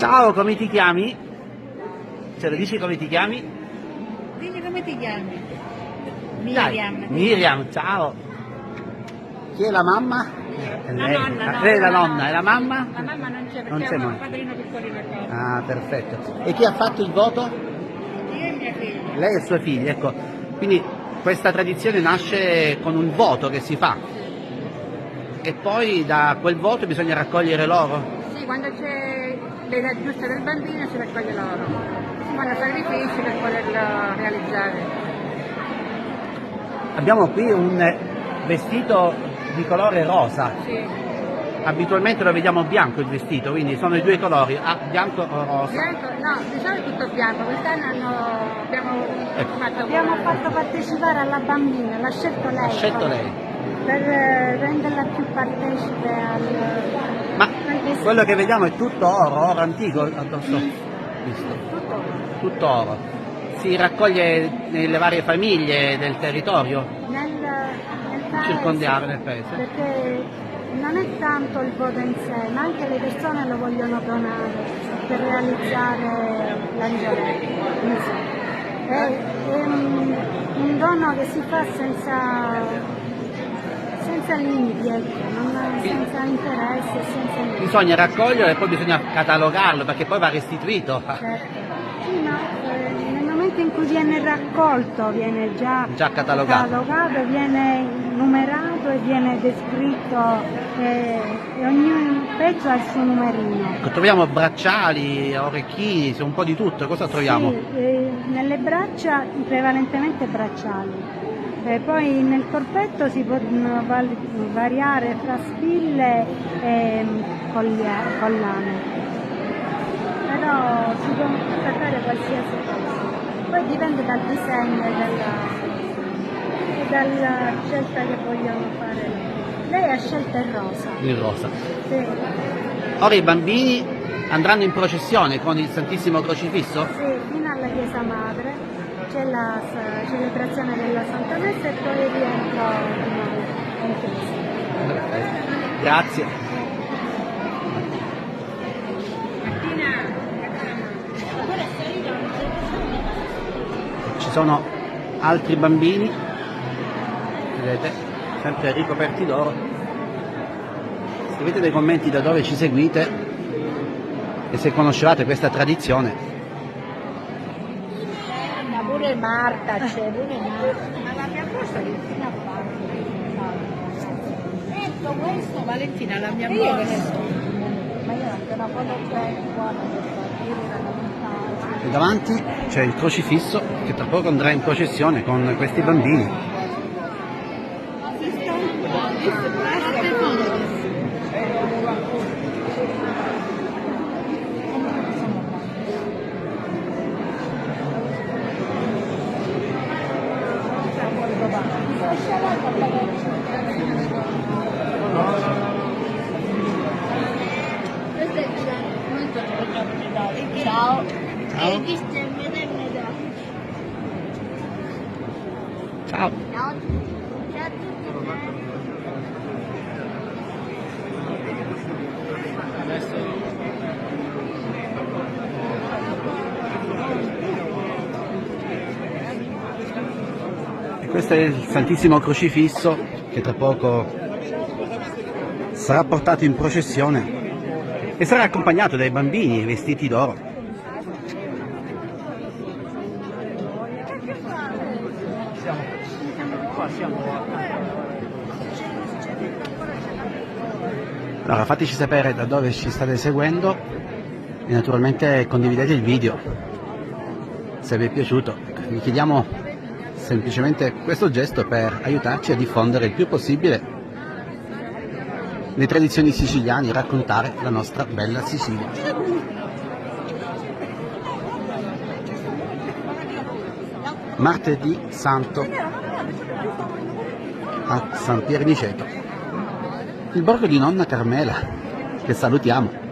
Ciao, come ti chiami? Ce lo dici come ti chiami? Dimmi come ti chiami? Dai, Miriam. Miriam, ciao. Chi è la mamma? La nonna, no, Lei è la la nonna, e la mamma? La mamma non c'è Non perché c'è ha un mai. padrino piccolino a casa. Ah, perfetto. E chi ha fatto il voto? Io e mia figlia. Lei e suoi figli, ecco. Quindi questa tradizione nasce con un voto che si fa. E poi da quel voto bisogna raccogliere l'oro. Sì, quando c'è l'età giusta del bambino si raccoglie l'oro. Si fanno sacrifici per poterlo realizzare. Abbiamo qui un vestito di colore rosa. Sì. Abitualmente lo vediamo bianco il vestito, quindi sono i due colori, bianco o rosa. Bianco, no, di solito è tutto bianco, quest'anno Ecco. abbiamo fatto partecipare alla bambina, l'ha scelto lei. Ha scelto lei. Per renderla più partecipe Ma quello che vediamo è tutto oro antico addosso. Visto? Tutto oro. Si raccoglie nelle varie famiglie del territorio nel paese, circondare nel paese. perché non è tanto il voto in sé, ma anche le persone lo vogliono donare per realizzare l'angioletto in sé. È un dono che si fa senza limiti, ecco, senza interesse, senza niente. Bisogna raccoglierlo e poi bisogna catalogarlo perché poi va restituito. Certo. Sì, ma nel momento in cui viene raccolto viene già Catalogato, viene numerato e viene descritto e ogni pezzo ha il suo numerino. Ecco, troviamo bracciali, orecchini, un po' di tutto. Cosa troviamo? Sì, nelle braccia prevalentemente bracciali. Poi nel corpetto si possono variare fra spille e collane. Però si può attaccare qualsiasi cosa. Poi dipende dal disegno e dalla scelta che vogliono fare. Lei ha scelto il rosa. Il rosa. Sì. Ora i bambini andranno in processione con il Santissimo Crocifisso? Sì, fino alla Chiesa Madre c'è la celebrazione della Santa Messa e poi rientro in chiesa. Grazie. Ci sono altri bambini, vedete, sempre ricoperti d'oro. Scrivete nei commenti da dove ci seguite e se conoscevate questa tradizione. Ma pure Marta c'è, pure Marta. Ma la mia borsa che fine ha fatto? Ecco questo Valentina, la mia borsa. Ma io anche una foto bella qua per E davanti c'è il crocifisso che tra poco andrà in processione con questi bambini. Ciao. Ciao. Ciao. Ciao a tutti. E questo è il Santissimo Crocifisso che tra poco sarà portato in processione e sarà accompagnato dai bambini vestiti d'oro. Allora fateci sapere da dove ci state seguendo e naturalmente condividete il video se vi è piaciuto. Vi chiediamo semplicemente questo gesto per aiutarci a diffondere il più possibile le tradizioni siciliane e raccontare la nostra bella Sicilia. Martedì Santo a San Pierniceto, il borgo di nonna Carmela, che salutiamo.